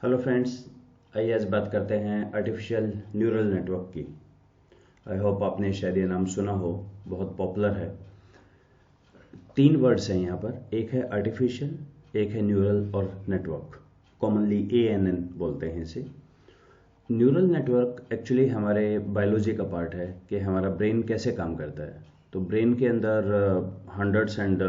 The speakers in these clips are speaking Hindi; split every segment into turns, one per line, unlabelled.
हेलो फ्रेंड्स, आइए आज बात करते हैं आर्टिफिशियल न्यूरल नेटवर्क की। आई होप आपने शायद ये नाम सुना हो, बहुत पॉपुलर है। तीन वर्ड्स हैं यहाँ पर, एक है आर्टिफिशियल, एक है न्यूरल और नेटवर्क। कॉमनली ANN बोलते हैं इसे। न्यूरल नेटवर्क एक्चुअली हमारे बायोलॉजी का पार्ट है कि हमारा ब्रेन कैसे काम करता है। तो ब्रेन के अंदर hundreds and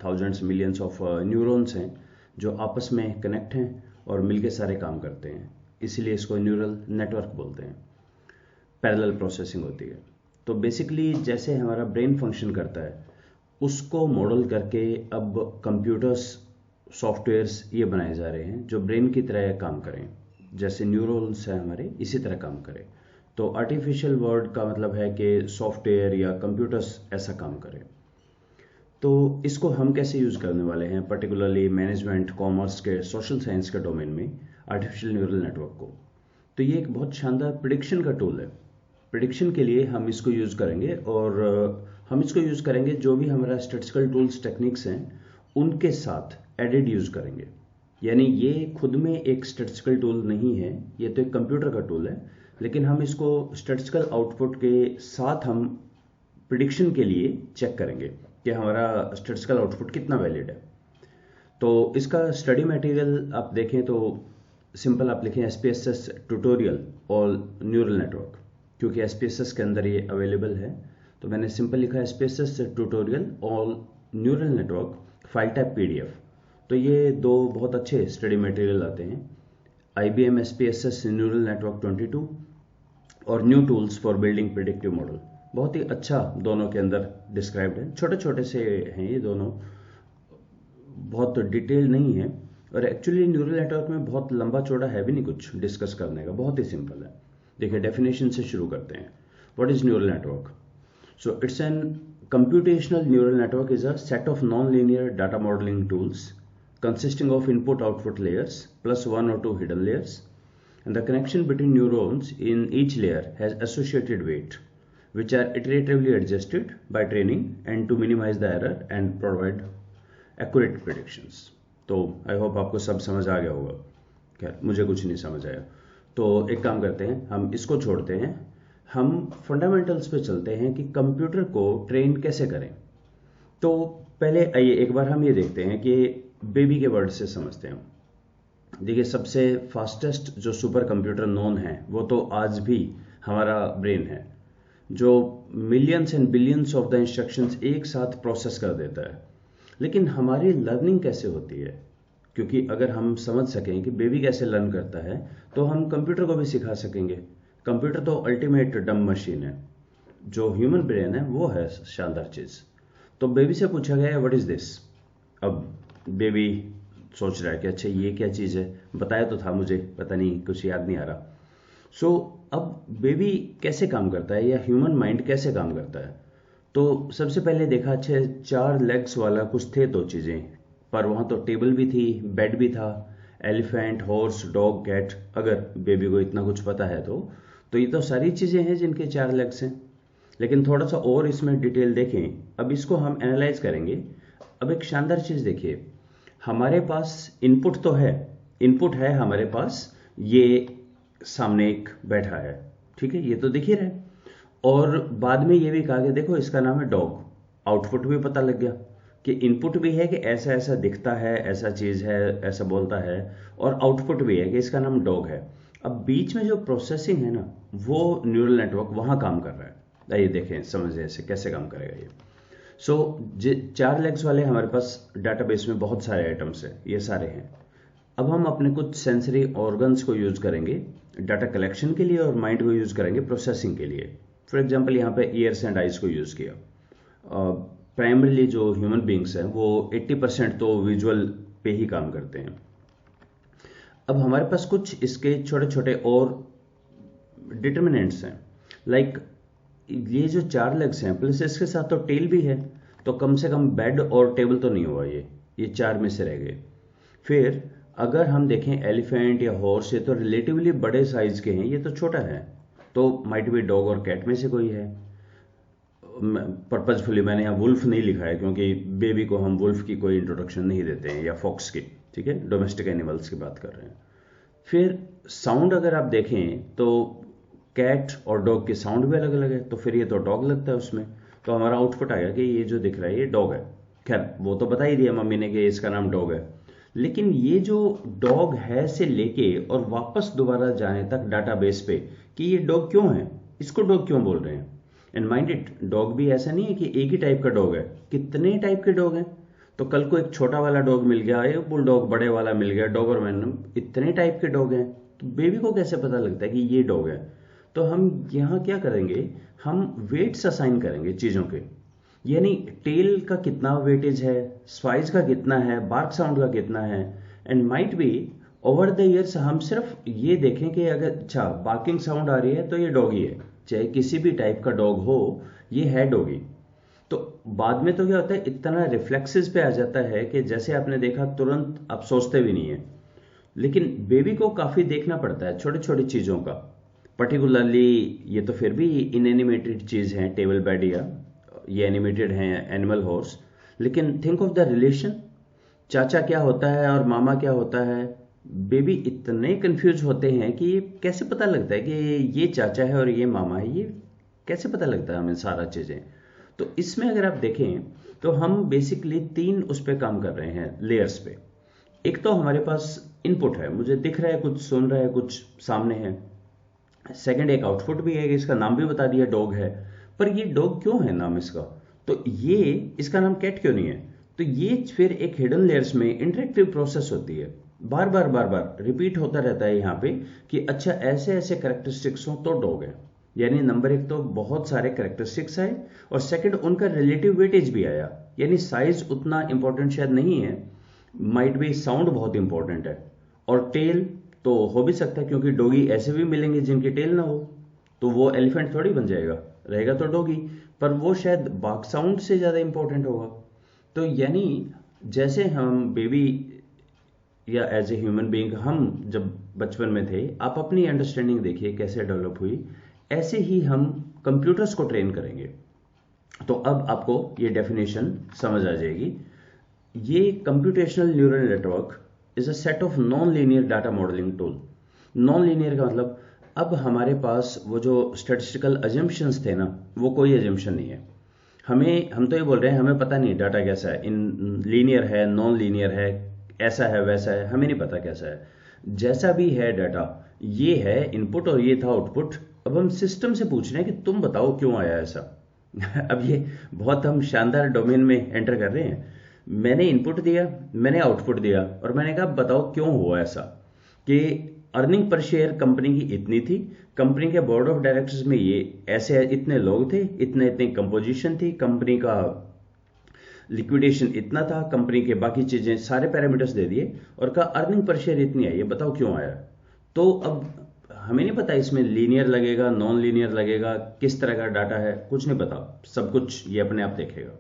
thousands millions of neurons हैं जो आपस में कनेक्ट हैं और मिलके सारे काम करते हैं, इसीलिए इसको न्यूरल नेटवर्क बोलते हैं। पैरेलल प्रोसेसिंग होती है। तो बेसिकली जैसे हमारा ब्रेन फंक्शन करता है उसको मॉडल करके अब कंप्यूटर्स, सॉफ्टवेयर्स ये बनाए जा रहे हैं जो ब्रेन की तरह काम करें, जैसे न्यूरॉन्स है हमारे इसी तरह काम करें। तो आर्टिफिशियल वर्ड का मतलब है कि सॉफ्टवेयर या कंप्यूटर्स ऐसा काम करें। तो इसको हम कैसे यूज़ करने वाले हैं, पर्टिकुलरली मैनेजमेंट, कॉमर्स के, सोशल साइंस के डोमेन में आर्टिफिशियल न्यूरल नेटवर्क को। तो ये एक बहुत शानदार प्रिडिक्शन का टूल है। प्रिडिक्शन के लिए हम इसको यूज़ करेंगे और हम इसको यूज़ करेंगे जो भी हमारा स्टैटिस्टिकल टूल्स टेक्निक्स हैं उनके साथ एडेड यूज़ करेंगे। यानी ये खुद में एक स्टैटिस्टिकल टूल नहीं है, ये तो एक कंप्यूटर का टूल है, लेकिन हम इसको स्टैटिस्टिकल आउटपुट के साथ हम प्रिडिक्शन के लिए चेक करेंगे कि हमारा स्टैटिस्टिकल आउटपुट कितना वैलिड है। तो इसका स्टडी मटेरियल आप देखें तो सिंपल आप लिखें SPSS ट्यूटोरियल और न्यूरल नेटवर्क, क्योंकि SPSS के अंदर ये अवेलेबल है। तो मैंने सिंपल लिखा SPSS ट्यूटोरियल और neural network file type PDF। तो ये दो बहुत अच्छे स्टडी मटेरियल आते हैं, IBM SPSS न्यूरल नेटवर्क 22 और new tools for building predictive model. बहुत ही अच्छा दोनों के अंदर डिस्क्राइब्ड है। छोटे छोटे से हैं ये दोनों, बहुत डिटेल नहीं है, और एक्चुअली न्यूरल नेटवर्क में बहुत लंबा चौड़ा है भी नहीं कुछ डिस्कस करने का, बहुत ही सिंपल है। देखिए डेफिनेशन से शुरू करते हैं। What is neural network? So it's an computational neural network is a set of non-linear data modeling tools consisting of input-output layers plus one or two hidden layers, and the connection between neurons in each layer has associated weight which are iteratively adjusted by training and to minimize the error and provide accurate predictions. तो आई होप आपको सब समझ आ गया होगा। खैर मुझे कुछ नहीं समझ आया, तो एक काम करते हैं, हम इसको छोड़ते हैं, हम फंडामेंटल्स पे चलते हैं कि कंप्यूटर को ट्रेन कैसे करें। तो पहले आइए एक बार हम ये देखते हैं कि बेबी के वर्ड से समझते हैं। देखिए सबसे फास्टेस्ट जो सुपर कंप्यूटर नोन है वो तो आज भी हमारा ब्रेन है, जो millions and billions of the instructions एक साथ प्रोसेस कर देता है। लेकिन हमारी लर्निंग कैसे होती है? क्योंकि अगर हम समझ सकें कि बेबी कैसे लर्न करता है तो हम कंप्यूटर को भी सिखा सकेंगे। कंप्यूटर तो अल्टीमेट डम मशीन है, जो ह्यूमन ब्रेन है वो है शानदार चीज़। तो बेबी से पूछा गया है व्हाट इज दिस। अब बेबी सोच रहा है कि अच्छा ये क्या चीज़ है, बताया तो था मुझे, पता नहीं कुछ याद नहीं आ रहा। सो अब बेबी कैसे काम करता है या ह्यूमन माइंड कैसे काम करता है? तो सबसे पहले देखा, अच्छे 4 लेग्स वाला कुछ थे दो चीज़ें, पर वहाँ तो टेबल भी थी, बेड भी था, एलिफेंट, हॉर्स, डॉग, कैट। अगर बेबी को इतना कुछ पता है तो ये तो सारी चीज़ें हैं जिनके 4 लेग्स हैं। लेकिन थोड़ा सा और इसमें डिटेल देखें, अब इसको हम एनालाइज करेंगे। अब एक शानदार चीज़ देखिए, हमारे पास इनपुट तो है, इनपुट है हमारे पास, ये सामने एक बैठा है, ठीक है, ये तो दिख ही रहा है। और बाद में ये भी कहा कि देखो इसका नाम है डॉग। आउटपुट भी पता लग गया कि इनपुट भी है कि ऐसा ऐसा दिखता है, ऐसा चीज़ है, ऐसा बोलता है, और आउटपुट भी है कि इसका नाम डॉग है। अब बीच में जो प्रोसेसिंग है ना, वो न्यूरल नेटवर्क वहाँ काम कर रहा है। आइए देखें, समझिए ऐसे कैसे काम करेगा ये। सो 4 लेग्स वाले हमारे पास डाटाबेस में बहुत सारे आइटम्स हैं, ये सारे हैं। अब हम अपने कुछ सेंसरी ऑर्गन्स को यूज़ करेंगे डाटा कलेक्शन के लिए और माइंड को यूज़ करेंगे प्रोसेसिंग के लिए। फॉर एग्जांपल यहाँ पे ईयर्स एंड आइज को यूज़ किया। प्राइमरीली जो ह्यूमन बींग्स हैं वो 80% तो विजुअल पे ही काम करते हैं। अब हमारे पास कुछ इसके छोटे छोटे और डिटर्मिनेंट्स हैं, लाइक ये जो 4 लेग्स हैं प्लस इसके साथ तो टेल भी है, तो कम से कम बेड और टेबल तो नहीं हुआ, ये 4 में से रह गए। फिर अगर हम देखें एलिफेंट या हॉर्स, ये तो रिलेटिवली बड़े साइज के हैं, ये तो छोटा है, तो माइट बी डॉग और कैट में से कोई है। पर्पजफुली मैंने यहाँ वुल्फ नहीं लिखा है क्योंकि बेबी को हम वुल्फ की कोई इंट्रोडक्शन नहीं देते हैं, या फॉक्स की, ठीक है, डोमेस्टिक एनिमल्स की बात कर रहे हैं। फिर साउंड अगर आप देखें तो कैट और डॉग के साउंड भी अलग अलग है, तो फिर ये तो डॉग लगता है उसमें, तो हमारा आउटपुट आ गया कि ये जो दिख रहा है ये डॉग है। खैर वो तो बता ही दिया मम्मी ने कि इसका नाम डॉग है, लेकिन ये जो डॉग है से लेके और वापस दोबारा जाने तक डाटाबेस पे कि ये डॉग क्यों है, इसको डॉग क्यों बोल रहे हैं। एंड माइंड इट, डॉग भी ऐसा नहीं है कि एक ही टाइप का डॉग है, कितने टाइप के डॉग हैं। तो कल को एक छोटा वाला डॉग मिल गया, एक बुलडॉग बड़े वाला मिल गया, डॉबरमैन, इतने टाइप के डॉग हैं, तो बेबी को कैसे पता लगता है कि ये डॉग है। तो हम यहाँ क्या करेंगे, हम वेट्स असाइन करेंगे चीज़ों के, यानी टेल का कितना वेटेज है, स्वाइज का कितना है, बार्क साउंड का कितना है। And might be over the years हम सिर्फ ये देखें कि अगर अच्छा बार्किंग साउंड आ रही है तो ये डॉगी है, चाहे किसी भी टाइप का डॉग हो, ये है डॉगी। तो बाद में तो क्या होता है, इतना रिफ्लेक्सेस पे आ जाता है कि जैसे आपने देखा तुरंत आप सोचते भी नहीं है, लेकिन बेबी को काफ़ी देखना पड़ता है छोटी छोटी चीज़ों का। पर्टिकुलरली ये तो फिर भी इनएनिमेटेड चीज़ है, टेबल बेड या ये एनिमेटेड है एनिमल हॉर्स, लेकिन थिंक ऑफ द रिलेशन, चाचा क्या होता है और मामा क्या होता है। बेबी इतने कंफ्यूज होते हैं कि ये कैसे पता लगता है कि ये चाचा है और ये मामा है, ये कैसे पता लगता है हमें सारा चीज़ें। तो इसमें अगर आप देखें तो हम बेसिकली तीन उस पर काम कर रहे हैं लेयर्स पे। एक तो हमारे पास इनपुट है, मुझे दिख रहा है कुछ, सुन रहा है कुछ, सामने है। सेकंड एक आउटपुट भी है, इसका नाम भी बता दिया डॉग है, पर ये डॉग क्यों है नाम इसका, तो ये इसका नाम कैट क्यों नहीं है। तो ये फिर एक हिडन लेयर्स में इंटरेक्टिव प्रोसेस होती है, बार बार बार बार रिपीट होता रहता है यहाँ पे कि अच्छा ऐसे ऐसे करेक्टरिस्टिक्स हो तो डॉग है। यानी नंबर एक तो बहुत सारे करेक्टरिस्टिक्स आए, और सेकंड उनका रिलेटिव वेटेज भी आया, यानी साइज उतना इंपॉर्टेंट शायद नहीं है, माइट बी साउंड बहुत इंपॉर्टेंट है, और टेल तो हो भी सकता है क्योंकि डॉगी ऐसे भी मिलेंगे जिनकी टेल ना हो, तो वो एलिफेंट थोड़ी बन जाएगा, रहेगा तो डॉगी, पर वो शायद बाक साउंड से ज़्यादा इंपॉर्टेंट होगा। तो यानी जैसे हम बेबी या एज ए ह्यूमन बीइंग हम जब बचपन में थे, आप अपनी अंडरस्टैंडिंग देखिए कैसे डेवलप हुई, ऐसे ही हम कंप्यूटर्स को ट्रेन करेंगे। तो अब आपको ये डेफिनेशन समझ आ जाएगी। ये computational neural network is a set of non linear data modelling tool. Non linear का मतलब अब हमारे पास वो जो स्टैटिस्टिकल अजम्पशंस थे ना, वो कोई अजम्पशन नहीं है। हम तो ये बोल रहे हैं हमें पता नहीं डाटा कैसा है, इन लीनियर है, नॉन लीनियर है, ऐसा है वैसा है, हमें नहीं पता कैसा है। जैसा भी है डाटा, ये है इनपुट और ये था आउटपुट। अब हम सिस्टम से पूछ रहे हैं कि तुम बताओ क्यों आया ऐसा। अब ये बहुत हम शानदार डोमेन में एंटर कर रहे हैं। मैंने इनपुट दिया, मैंने आउटपुट दिया, और मैंने कहा बताओ क्यों हुआ ऐसा, कि अर्निंग पर शेयर कंपनी की इतनी थी, कंपनी के बोर्ड ऑफ डायरेक्टर्स में ये ऐसे इतने लोग थे, इतने इतनी कंपोजिशन थी, कंपनी का लिक्विडेशन इतना था, कंपनी के बाकी चीजें सारे पैरामीटर्स दे दिए और कहा अर्निंग पर शेयर इतनी आई है, बताओ क्यों आया। तो अब हमें नहीं पता इसमें लीनियर लगेगा, नॉन लीनियर लगेगा, किस तरह का डाटा है, कुछ नहीं पता, सब कुछ ये अपने आप देखेगा।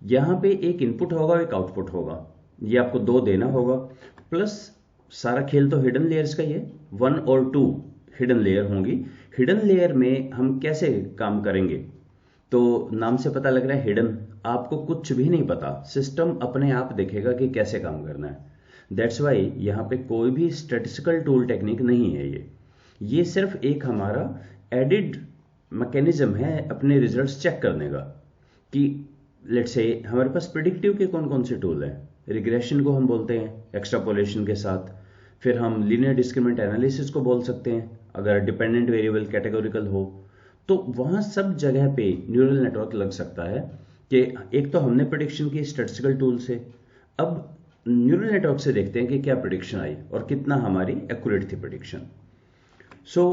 यहाँ पे एक इनपुट होगा, एक आउटपुट होगा, ये आपको दो देना होगा, प्लस सारा खेल तो हिडन लेयर्स का ही है, 1 और 2 हिडन लेयर होंगी। हिडन लेयर में हम कैसे काम करेंगे, तो नाम से पता लग रहा है हिडन, आपको कुछ भी नहीं पता, सिस्टम अपने आप देखेगा कि कैसे काम करना है। दैट्स वाई यहाँ पे कोई भी स्टैटिस्टिकल टूल टेक्निक नहीं है, ये सिर्फ एक हमारा एडिड मैकेनिज्म है अपने रिजल्ट्स चेक करने का। कि लेट्स से हमारे पास प्रिडिक्टिव के कौन कौन से टूल हैं, रिग्रेशन को हम बोलते हैं एक्सट्रापोलेशन के साथ, फिर हम लीनियर डिस्क्रिमिनेंट एनालिसिस को बोल सकते हैं अगर डिपेंडेंट वेरिएबल कैटेगोरिकल हो, तो वहाँ सब जगह पे न्यूरल नेटवर्क लग सकता है। कि एक तो हमने प्रिडिक्शन की स्टैटिस्टिकल टूल से, अब न्यूरल नेटवर्क से देखते हैं कि क्या प्रिडिक्शन आई और कितना हमारी एक्यूरेट थी प्रिडिक्शन। सो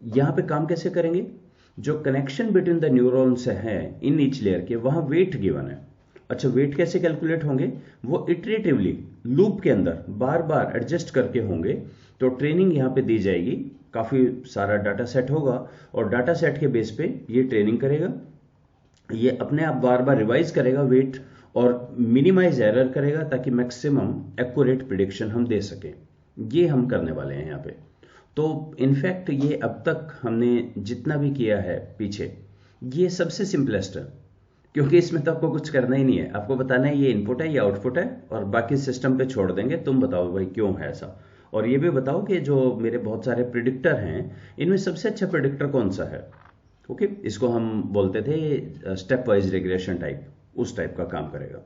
यहाँ पे काम कैसे करेंगे, जो कनेक्शन बिटवीन द न्यूरॉन्स है इन ईच लेयर के, वहाँ वेट गिवन है। अच्छा वेट कैसे कैलकुलेट होंगे, वो इटरेटिवली लूप के अंदर बार बार एडजस्ट करके होंगे। तो ट्रेनिंग यहाँ पे दी जाएगी, काफ़ी सारा डाटा सेट होगा और डाटा सेट के बेस पे ये ट्रेनिंग करेगा, ये अपने आप बार बार रिवाइज करेगा वेट और मिनिमाइज एरर करेगा ताकि मैक्सिमम एक्यूरेट प्रिडिक्शन हम दे सकें। ये हम करने वाले हैं यहाँ पे। तो इनफैक्ट ये अब तक हमने जितना भी किया है पीछे, ये सबसे सिंपलेस्ट है, क्योंकि इसमें तो आपको कुछ करना ही नहीं है, आपको बताना है ये इनपुट है, ये आउटपुट है, और बाकी सिस्टम पे छोड़ देंगे, तुम बताओ भाई क्यों है ऐसा। और ये भी बताओ कि जो मेरे बहुत सारे प्रिडिक्टर हैं इनमें सबसे अच्छा प्रिडिक्टर कौन सा है। ओके, इसको हम बोलते थे स्टेप वाइज रिग्रेशन टाइप, उस टाइप का काम करेगा।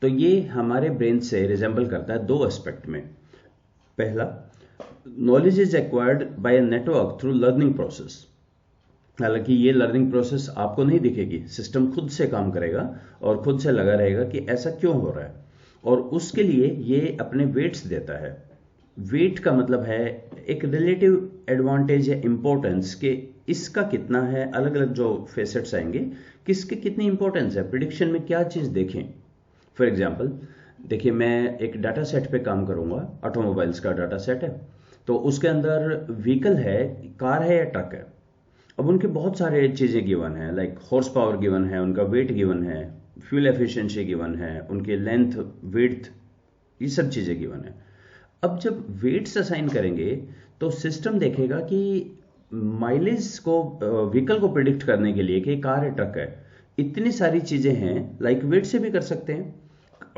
तो ये हमारे ब्रेन से रिजेंबल करता है दो एस्पेक्ट में। पहला, knowledge is acquired by a network through learning process. हालांकि ये लर्निंग प्रोसेस आपको नहीं दिखेगी, सिस्टम खुद से काम करेगा और खुद से लगा रहेगा कि ऐसा क्यों हो रहा है, और उसके लिए ये अपने वेट्स देता है। वेट का मतलब है एक रिलेटिव एडवांटेज या इंपॉर्टेंस के इसका कितना है, अलग अलग जो फेसेट्स आएंगे किसके कितनी इंपॉर्टेंस है, प्रिडिक्शन में क्या चीज देखें। फॉर एग्जाम्पल देखिए, मैं एक डाटा सेट पे काम करूंगा, ऑटोमोबाइल्स का डाटा सेट है, तो उसके अंदर व्हीकल है, कार है या ट्रक है। अब उनके बहुत सारे चीजें गिवन है, लाइक हॉर्स पावर गिवन है, उनका वेट गिवन है, फ्यूल एफिशिएंसी गिवन है, उनके लेंथ विड्थ, ये सब चीजें गिवन है। अब जब वेट्स असाइन करेंगे तो सिस्टम देखेगा कि माइलेज को, व्हीकल को प्रिडिक्ट करने के लिए कि कार है ट्रक है, इतनी सारी चीजें हैं, लाइक वेट से भी कर सकते हैं।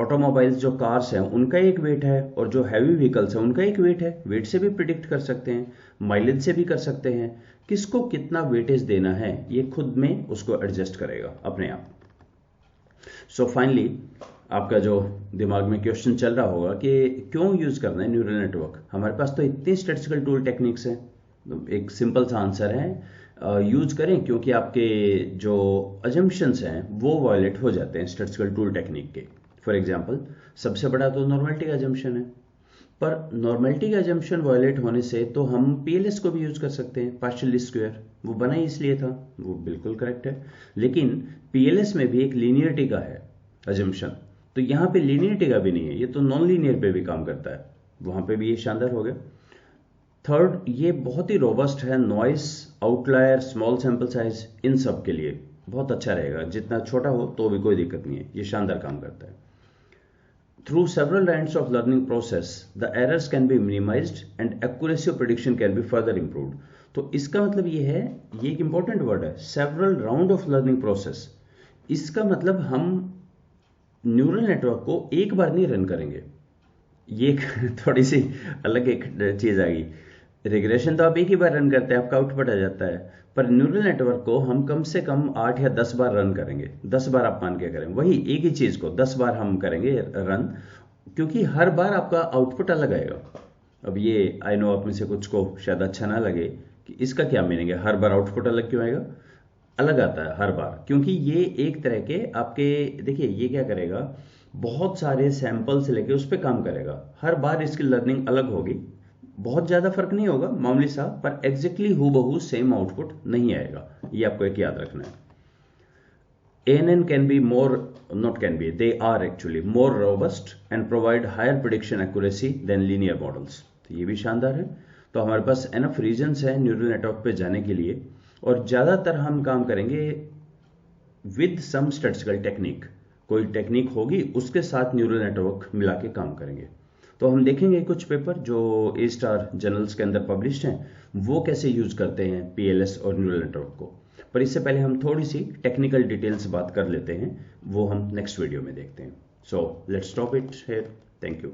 ऑटोमोबाइल्स जो कार्स हैं उनका एक वेट है, और जो हैवी व्हीकल्स हैं उनका एक वेट है, वेट से भी प्रिडिक्ट कर सकते हैं, माइलेज से भी कर सकते हैं। किसको कितना वेटेज देना है ये खुद में उसको एडजस्ट करेगा अपने आप। सो फाइनली आपका जो दिमाग में क्वेश्चन चल रहा होगा कि क्यों यूज करना है न्यूरल नेटवर्क, हमारे पास तो इतनी स्टैटिस्टिकल टूल टेक्निक्स हैं। तो एक सिंपल सा आंसर है, यूज करें, क्योंकि आपके जो अजम्पशंस हैं वो वायलेट हो जाते हैं स्टैटिस्टिकल टूल टेक्निक के। फॉर एग्जाम्पल, सबसे बड़ा तो नॉर्मेलिटी का अजम्पशन है, पर नॉर्मेलिटी का अजम्पशन वायलेट होने से तो हम पीएलएस को भी यूज कर सकते हैं, पार्शियल लीस्ट स्क्वायर, वो बना ही इसलिए था, वो बिल्कुल करेक्ट है। लेकिन पीएलएस में भी एक लीनियरिटी का है अजम्पशन, तो यहां पे लीनियरिटी का भी नहीं है, ये तो नॉन लीनियर पे भी काम करता है, वहां पे भी ये शानदार हो गया। थर्ड, ये बहुत ही रोबस्ट है, noise, outlier, small sample size, इन सब के लिए बहुत अच्छा रहेगा, जितना छोटा हो तो भी कोई दिक्कत नहीं है, ये शानदार काम करता है। Through several rounds of learning process, the errors can be minimized and accuracy of prediction can be further improved. तो इसका मतलब ये है, ये एक इंपॉर्टेंट वर्ड है, several round of learning process. इसका मतलब हम न्यूरल नेटवर्क को एक बार नहीं रन करेंगे, ये एक थोड़ी सी अलग एक चीज आ गई। रिग्रेशन तो आप एक ही बार रन करते हैं, आपका आउटपुट आ जाता है, पर न्यूरल नेटवर्क को हम कम से कम 8 या 10 बार रन करेंगे। 10 बार आप मान के करें, वही एक ही चीज को 10 बार हम करेंगे रन, क्योंकि हर बार आपका आउटपुट अलग आएगा। अब ये आई नो आप में से कुछ को शायद अच्छा ना लगे कि इसका क्या मीनिंग है, हर बार आउटपुट अलग क्यों आएगा। अलग आता है हर बार, क्योंकि ये एक तरह के आपके, देखिए ये क्या करेगा, बहुत सारे सैंपल से लेके उस पर काम करेगा, हर बार इसकी लर्निंग अलग होगी, बहुत ज्यादा फर्क नहीं होगा मामूली सा, पर एग्जैक्टली हूबहू सेम आउटपुट नहीं आएगा, ये आपको एक याद रखना है। ANN can be more, not can be, they are actually more robust and provide higher prediction accuracy than linear models. तो ये भी शानदार है। तो हमारे पास एनफ रीजन्स है न्यूरल नेटवर्क पे जाने के लिए, और ज्यादातर हम काम करेंगे विद सम स्टैटिस्टिकल टेक्निक, कोई टेक्निक होगी उसके साथ न्यूरल नेटवर्क मिला के काम करेंगे। तो हम देखेंगे कुछ पेपर जो ए स्टार जर्नल्स के अंदर पब्लिश्ड हैं, वो कैसे यूज करते हैं पीएलएस और न्यूरल नेटवर्क को। पर इससे पहले हम थोड़ी सी टेक्निकल डिटेल्स बात कर लेते हैं, वो हम नेक्स्ट वीडियो में देखते हैं। So let's stop it here, thank you.